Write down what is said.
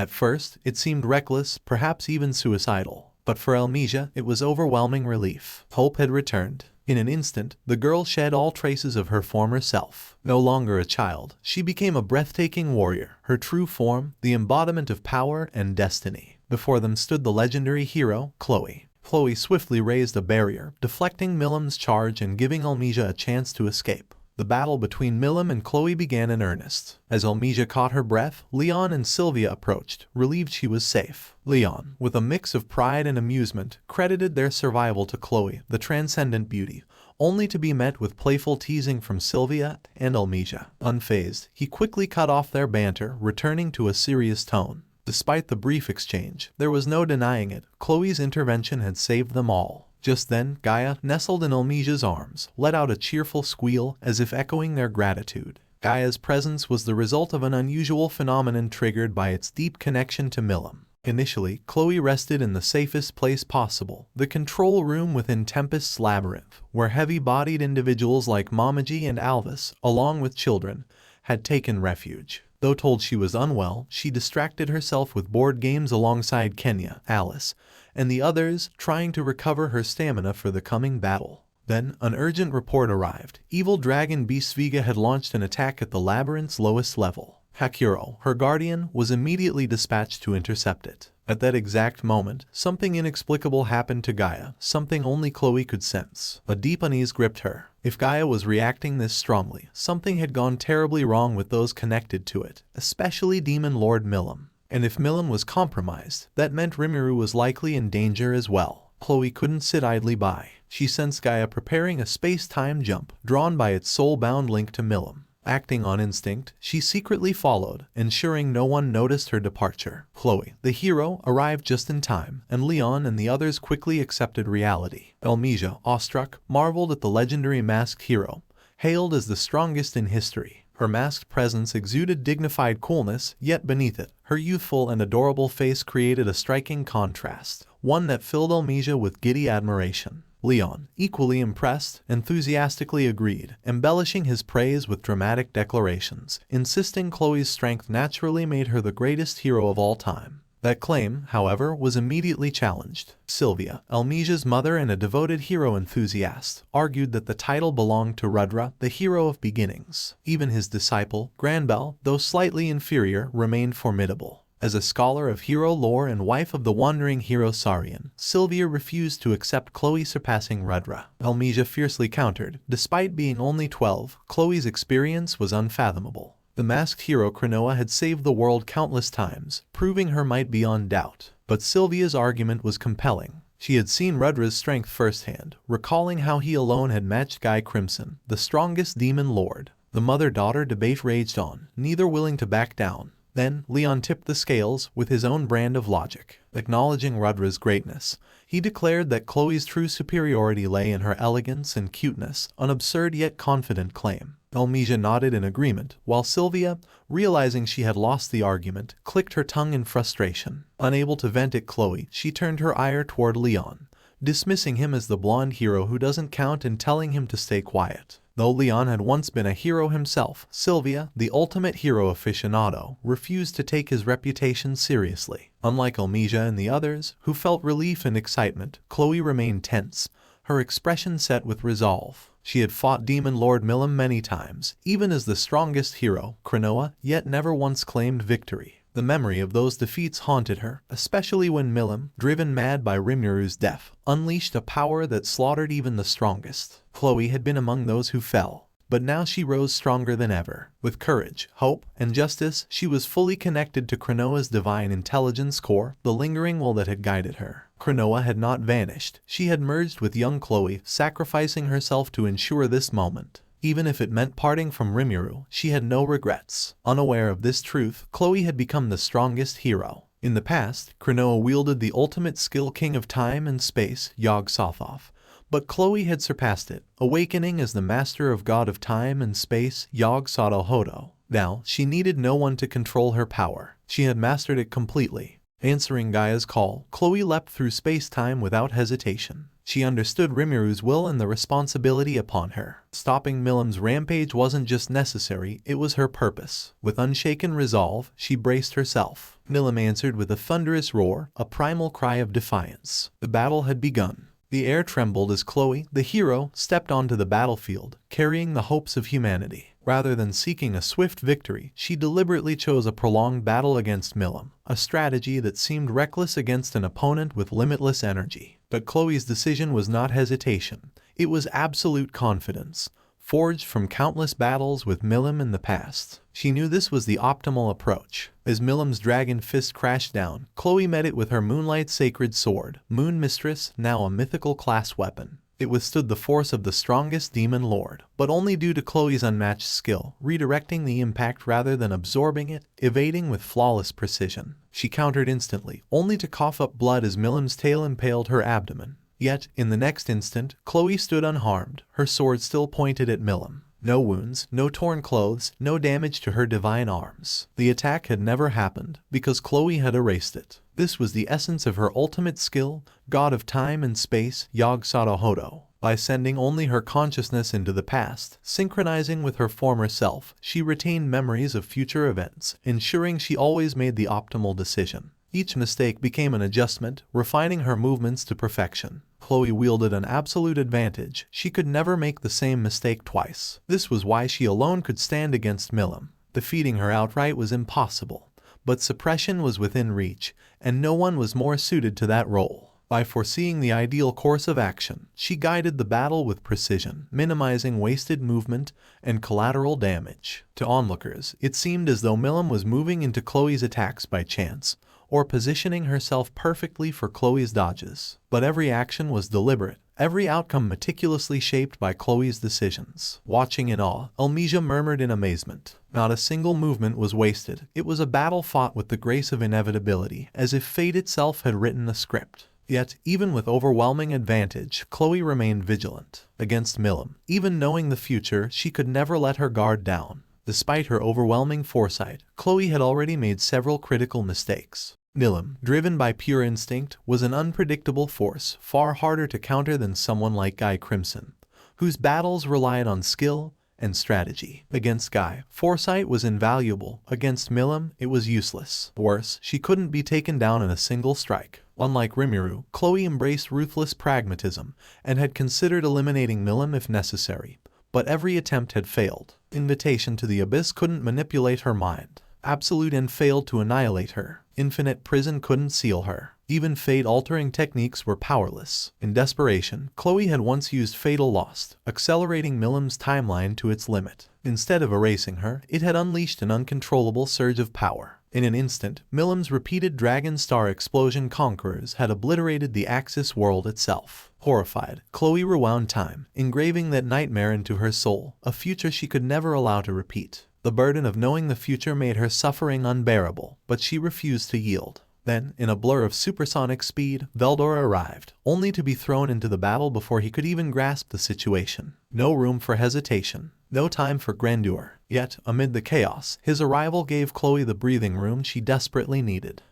At first, it seemed reckless, perhaps even suicidal. But for Elmesia, it was overwhelming relief. Hope had returned. In an instant, the girl shed all traces of her former self. No longer a child, she became a breathtaking warrior, her true form, the embodiment of power and destiny. Before them stood the legendary hero, Chloe. Chloe swiftly raised a barrier, deflecting Milim's charge and giving Elmesia a chance to escape. The battle between Milim and Chloe began in earnest. As Elmesia caught her breath, Leon and Sylvia approached, relieved she was safe. Leon, with a mix of pride and amusement, credited their survival to Chloe, the transcendent beauty, only to be met with playful teasing from Sylvia and Elmesia. Unfazed, he quickly cut off their banter, returning to a serious tone. Despite the brief exchange, there was no denying it. Chloe's intervention had saved them all. Just then, Gaia, nestled in Elmesia's arms, let out a cheerful squeal as if echoing their gratitude. Gaia's presence was the result of an unusual phenomenon triggered by its deep connection to Milim. Initially, Chloe rested in the safest place possible, the control room within Tempest's labyrinth, where heavy-bodied individuals like Mamaji and Alvis, along with children, had taken refuge. Though told she was unwell, she distracted herself with board games alongside Kenya, Alice, and the others, trying to recover her stamina for the coming battle. Then, an urgent report arrived. Evil Dragon Beast Vega had launched an attack at the labyrinth's lowest level. Hakuro, her guardian, was immediately dispatched to intercept it. At that exact moment, something inexplicable happened to Gaia, something only Chloe could sense. A deep unease gripped her. If Gaia was reacting this strongly, something had gone terribly wrong with those connected to it, especially Demon Lord Milim. And if Milim was compromised, that meant rimuru was likely in danger as well. Chloe couldn't sit idly by. She sensed Gaia preparing a space-time jump, drawn by its soul-bound link to Milim. Acting on instinct, she secretly followed, ensuring no one noticed her departure. Chloe, the hero, arrived just in time, and Leon and the others quickly accepted reality. Elmesia, awestruck, marveled at the legendary masked hero, hailed as the strongest in history. Her masked presence exuded dignified coolness, yet beneath it, her youthful and adorable face created a striking contrast, one that filled Elmesia with giddy admiration. Leon, equally impressed, enthusiastically agreed, embellishing his praise with dramatic declarations, insisting Chloe's strength naturally made her the greatest hero of all time. That claim, however, was immediately challenged. Sylvia, Elmesia's mother and a devoted hero enthusiast, argued that the title belonged to Rudra, the hero of beginnings. Even his disciple, Granbel, though slightly inferior, remained formidable. As a scholar of hero lore and wife of the wandering hero Sarian, Sylvia refused to accept Chloe surpassing Rudra. Elmesia fiercely countered. Despite being only 12, Chloe's experience was unfathomable. The masked hero Cronoa had saved the world countless times, proving her might beyond doubt. But Sylvia's argument was compelling. She had seen Rudra's strength firsthand, recalling how he alone had matched Guy Crimson, the strongest demon lord. The mother-daughter debate raged on, neither willing to back down. Then, Leon tipped the scales with his own brand of logic. Acknowledging Rudra's greatness, he declared that Chloe's true superiority lay in her elegance and cuteness, an absurd yet confident claim. Elmesia nodded in agreement, while Sylvia, realizing she had lost the argument, clicked her tongue in frustration. Unable to vent at Chloe, she turned her ire toward Leon, dismissing him as the blonde hero who doesn't count and telling him to stay quiet. Though Leon had once been a hero himself, Sylvia, the ultimate hero aficionado, refused to take his reputation seriously. Unlike Elmesia and the others, who felt relief and excitement, Chloe remained tense, her expression set with resolve. She had fought Demon Lord Milim many times, even as the strongest hero, Cronoa, yet never once claimed victory. The memory of those defeats haunted her, especially when Milim, driven mad by Rimuru's death, unleashed a power that slaughtered even the strongest. Chloe had been among those who fell, but now she rose stronger than ever. With courage, hope, and justice, she was fully connected to Cronoa's divine intelligence core, the lingering will that had guided her. Cronoa had not vanished. She had merged with young Chloe, sacrificing herself to ensure this moment. Even if it meant parting from Rimuru, she had no regrets. Unaware of this truth, Chloe had become the strongest hero. In the past, Cronoa wielded the ultimate skill king of time and space, Yog-Sothoth, but Chloe had surpassed it, awakening as the master of god of time and space, Yog-Sothoth. Now, she needed no one to control her power. She had mastered it completely. Answering Gaia's call, Chloe leapt through space-time without hesitation. She understood Rimuru's will and the responsibility upon her. Stopping Milim's rampage wasn't just necessary, it was her purpose. With unshaken resolve, she braced herself. Milim answered with a thunderous roar, a primal cry of defiance. The battle had begun. The air trembled as Chloe, the hero, stepped onto the battlefield, carrying the hopes of humanity. Rather than seeking a swift victory, she deliberately chose a prolonged battle against Milim, a strategy that seemed reckless against an opponent with limitless energy. But Chloe's decision was not hesitation. It was absolute confidence, forged from countless battles with Milim in the past. She knew this was the optimal approach. As Milim's dragon fist crashed down, Chloe met it with her Moonlight Sacred Sword, Moon Mistress, now a mythical class weapon. It withstood the force of the strongest demon lord, but only due to Chloe's unmatched skill, redirecting the impact rather than absorbing it, evading with flawless precision. She countered instantly, only to cough up blood as Milim's tail impaled her abdomen. Yet, in the next instant, Chloe stood unharmed, her sword still pointed at Milim. No wounds, no torn clothes, no damage to her divine arms. The attack had never happened, because Chloe had erased it. This was the essence of her ultimate skill, god of time and space, Yog-Sothoth. By sending only her consciousness into the past, synchronizing with her former self, she retained memories of future events, ensuring she always made the optimal decision. Each mistake became an adjustment, refining her movements to perfection. Chloe wielded an absolute advantage. She could never make the same mistake twice. This was why she alone could stand against Milim. Defeating her outright was impossible, but suppression was within reach, and no one was more suited to that role. By foreseeing the ideal course of action, she guided the battle with precision, minimizing wasted movement and collateral damage. To onlookers, it seemed as though Milim was moving into Chloe's attacks by chance, or positioning herself perfectly for Chloe's dodges. But every action was deliberate, every outcome meticulously shaped by Chloe's decisions. Watching in awe, Elmesia murmured in amazement. Not a single movement was wasted. It was a battle fought with the grace of inevitability, as if fate itself had written a script. Yet, even with overwhelming advantage, Chloe remained vigilant. Against Milim, even knowing the future, she could never let her guard down. Despite her overwhelming foresight, Chloe had already made several critical mistakes. Milim, driven by pure instinct, was an unpredictable force, far harder to counter than someone like Guy Crimson, whose battles relied on skill and strategy. Against Guy, foresight was invaluable. Against Milim, it was useless. Worse, she couldn't be taken down in a single strike. Unlike Rimuru, Chloe embraced ruthless pragmatism and had considered eliminating Milim if necessary, but every attempt had failed. Invitation to the Abyss couldn't manipulate her mind. Absolute End failed to annihilate her. Infinite Prison couldn't seal her. Even fate-altering techniques were powerless. In desperation, Chloe had once used Fatal Lost, accelerating Milim's timeline to its limit. Instead of erasing her, it had unleashed an uncontrollable surge of power. In an instant, Milim's repeated Dragon Star Explosion conquerors had obliterated the Axis world itself. Horrified, Chloe rewound time, engraving that nightmare into her soul, a future she could never allow to repeat. The burden of knowing the future made her suffering unbearable, but she refused to yield. Then, in a blur of supersonic speed, Veldora arrived, only to be thrown into the battle before he could even grasp the situation. No room for hesitation, no time for grandeur. Yet, amid the chaos, his arrival gave Chloe the breathing room she desperately needed.